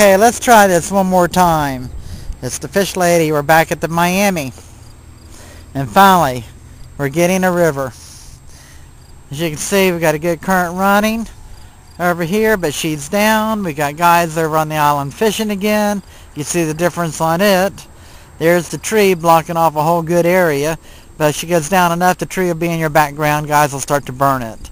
Okay, let's try this one more time. It's the fish lady. We're back at the Miami. And finally, we're getting a river. As you can see, we got a good current running over here, but she's down. We got guys over on the island fishing again. You see the difference on it. There's the tree blocking off a whole good area. But if she goes down enough, the tree will be in your background. Guys will start to burn it.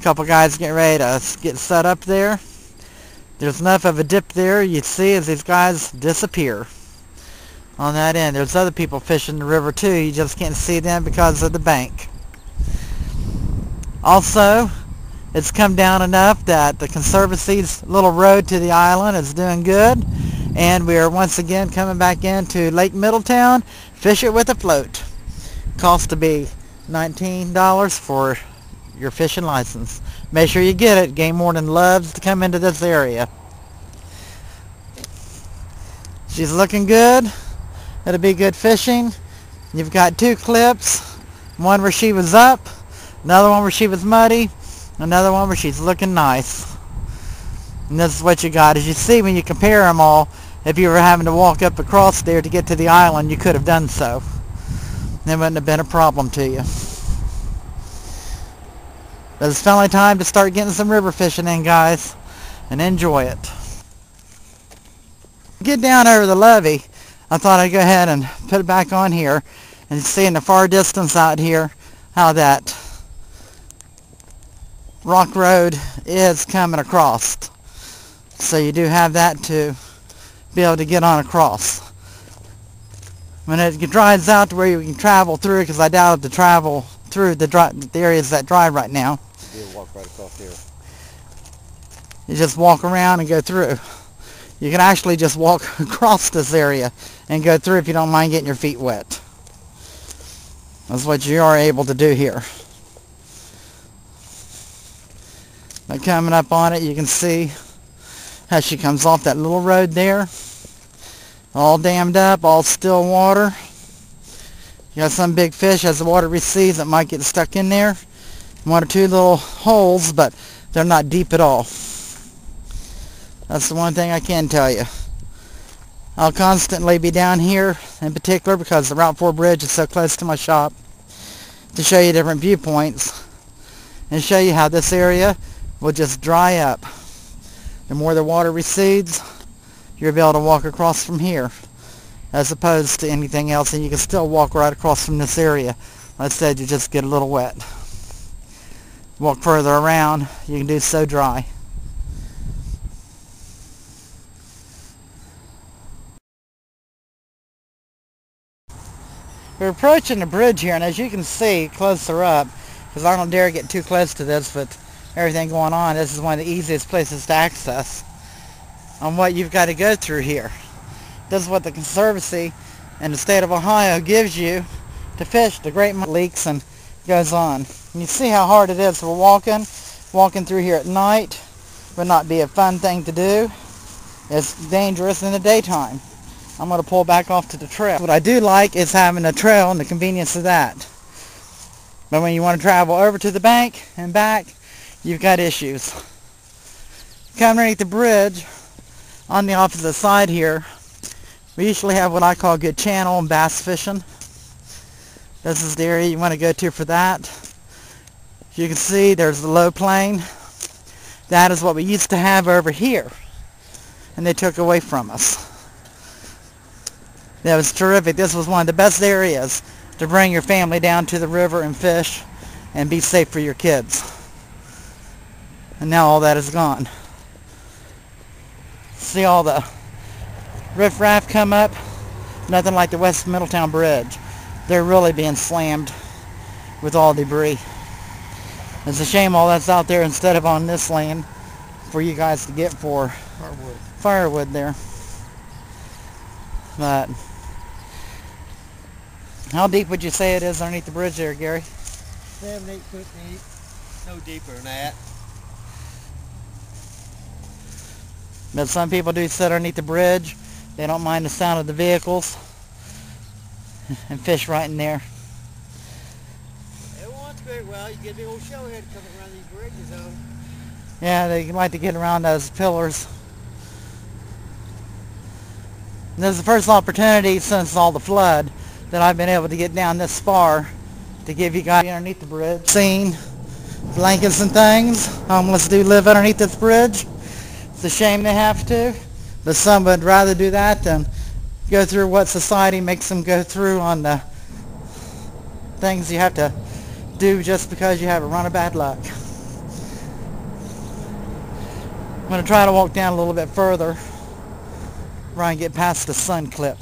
A couple guys getting ready to get set up there. There's enough of a dip there you see as these guys disappear on that end. There's other people fishing the river too. You just can't see them because of the bank. Also, it's come down enough that the Conservancy's little road to the island is doing good. And we are once again coming back into Lake Middletown. Fish it with a float. Cost to be $19 for your fishing license. Make sure you get it. Game Warden loves to come into this area. She's looking good. It'll be good fishing. You've got two clips. One where she was up, another one where she was muddy, another one where she's looking nice. And this is what you got. As you see, when you compare them all, if you were having to walk up across there to get to the island, you could have done so. It wouldn't have been a problem to you. But it's finally time to start getting some river fishing in, guys, and enjoy it. Get down over the levee. I thought I'd go ahead and put it back on here and see in the far distance out here how that rock road is coming across. So you do have that to be able to get on across. When it dries out to where you can travel through, because I doubt it to travel through the areas that dry right now. You walk right across here. You just walk around and go through. You can actually just walk across this area and go through if you don't mind getting your feet wet. That's what you are able to do here. But coming up on it, you can see how she comes off that little road there. All dammed up, all still water. You got some big fish. As the water recedes, it might get stuck in there. One or two little holes, but they're not deep at all. That's the one thing I can tell you. I'll constantly be down here in particular because the Route 4 bridge is so close to my shop to show you different viewpoints and show you how this area will just dry up. The more the water recedes, you'll be able to walk across from here as opposed to anything else, and you can still walk right across from this area. Like I said, you just get a little wet. Walk further around, you can do so dry. We're approaching the bridge here, and as you can see closer up, because I don't dare get too close to this, but everything going on, this is one of the easiest places to access on what you've got to go through here. This is what the Conservancy and the state of Ohio gives you to fish. The great leaks and goes on. And you see how hard it is for walking through here at night would not be a fun thing to do. It's dangerous in the daytime. I'm going to pull back off to the trail. What I do like is having a trail and the convenience of that. But when you want to travel over to the bank and back, you've got issues. Coming underneath the bridge on the opposite side here, we usually have what I call good channel and bass fishing. This is the area you want to go to for that. As you can see, there's the low plain. That is what we used to have over here, and they took away from us. That was terrific. This was one of the best areas to bring your family down to the river and fish and be safe for your kids. And now all that is gone. See all the riffraff come up? Nothing like the West Middletown Bridge. They're really being slammed with all debris. It's a shame all that's out there instead of on this land for you guys to get for firewood there. But how deep would you say it is underneath the bridge there, Gary? 7, 8 foot deep. No deeper than that. But some people do sit underneath the bridge. They don't mind the sound of the vehicles and fish right in there. It wants very well. You get the old shovelhead coming around these bridges, though. Yeah, they like to get around those pillars. And this is the first opportunity since all the flood that I've been able to get down this far to give you guys underneath the bridge. Seen blankets and things. Homeless do live underneath this bridge. It's a shame they have to, but some would rather do that than go through what society makes them go through on the things you have to do just because you have a run of bad luck. I'm going to try to walk down a little bit further, try and get past the sun clip.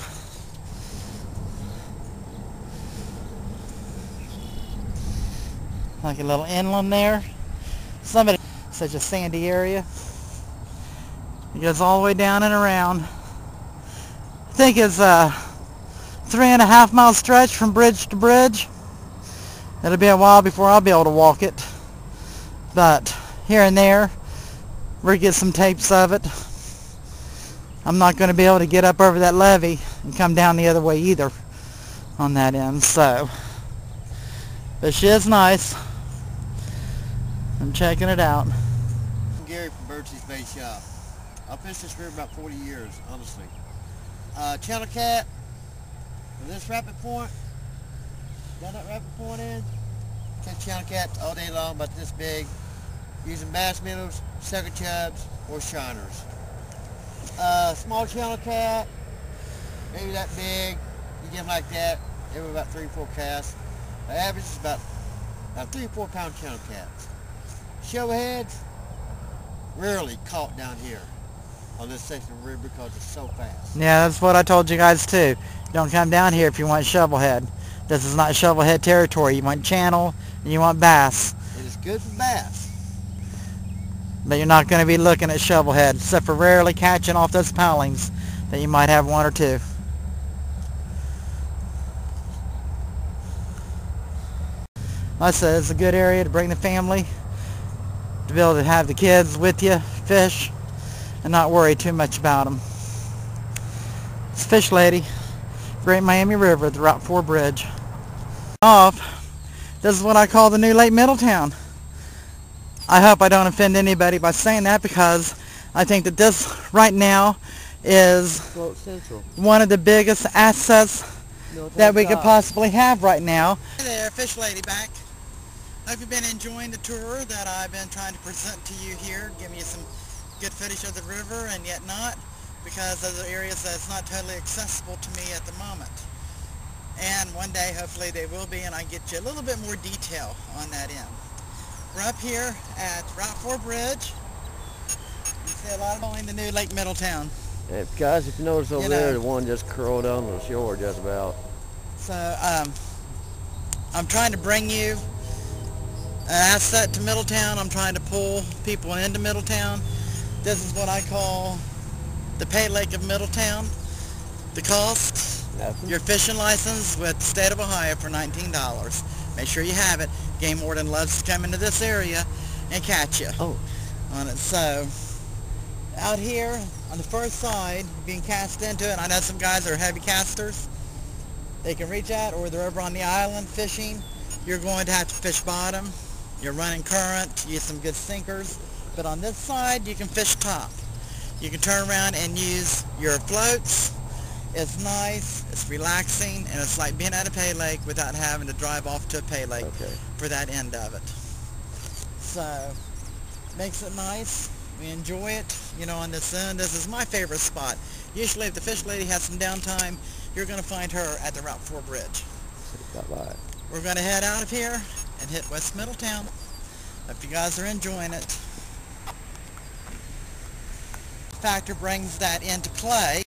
Like a little inland there. Such a sandy area. It goes all the way down and around. I think it's a 3.5 mile stretch from bridge to bridge. It'll be a while before I'll be able to walk it. But here and there, we'll get some tapes of it. I'm not going to be able to get up over that levee and come down the other way either on that end. So, but she is nice. I'm checking it out. I'm Gary from Birdsee's Bait Shop. I've fished this river about 40 years, honestly. Channel cat, from this rapid point, down that rapid point in, catch channel cats all day long, about this big, using bass minnows, sucker chubs, or shiners. Small channel cat, maybe that big, you get them like that, every about 3 or 4 casts. The average is about 3 or 4 pound channel cats. Shovelheads, rarely caught down here on this section of the river because it's so fast. Yeah, that's what I told you guys too. Don't come down here if you want shovelhead. This is not shovelhead territory. You want channel and you want bass. It is good for bass. But you're not going to be looking at shovelhead, except for rarely catching off those poundlings that you might have 1 or 2. Like I said, it's a good area to bring the family, to be able to have the kids with you, fish, and not worry too much about them. It's Fish Lady, Great Miami River, the Route 4 Bridge. This is what I call the new Lake Middletown. I hope I don't offend anybody by saying that, because I think that this right now is one of the biggest assets that we could possibly have right now. Hey there, Fish Lady back. Hope you've been enjoying the tour that I've been trying to present to you here, giving you some good footage of the river and yet not, because of the areas that's not totally accessible to me at the moment. And one day hopefully they will be, and I get you a little bit more detail on that end. We're up here at Route 4 Bridge. You see a lot of going the new Lake Middletown. Hey, guys, if you notice over there, the one just curled on the shore just about. So I'm trying to bring you an asset to Middletown. I'm trying to pull people into Middletown. This is what I call the pay lake of Middletown. The cost, your fishing license with the state of Ohio for $19. Make sure you have it. Game warden loves to come into this area and catch you on it. So out here on the first side, being cast into it, I know some guys are heavy casters. They can reach out, or they're over on the island fishing. You're going to have to fish bottom. You're running current, use some good sinkers. But on this side, you can fish top. You can turn around and use your floats. It's nice, it's relaxing, and it's like being at a pay lake without having to drive off to a pay lake for that end of it. So, makes it nice. We enjoy it, you know, on this end. This is my favorite spot. Usually if the Fish Lady has some downtime, you're going to find her at the Route 4 Bridge. Bye-bye. We're going to head out of here and hit West Middletown. Hope you guys are enjoying it. Factor brings that into play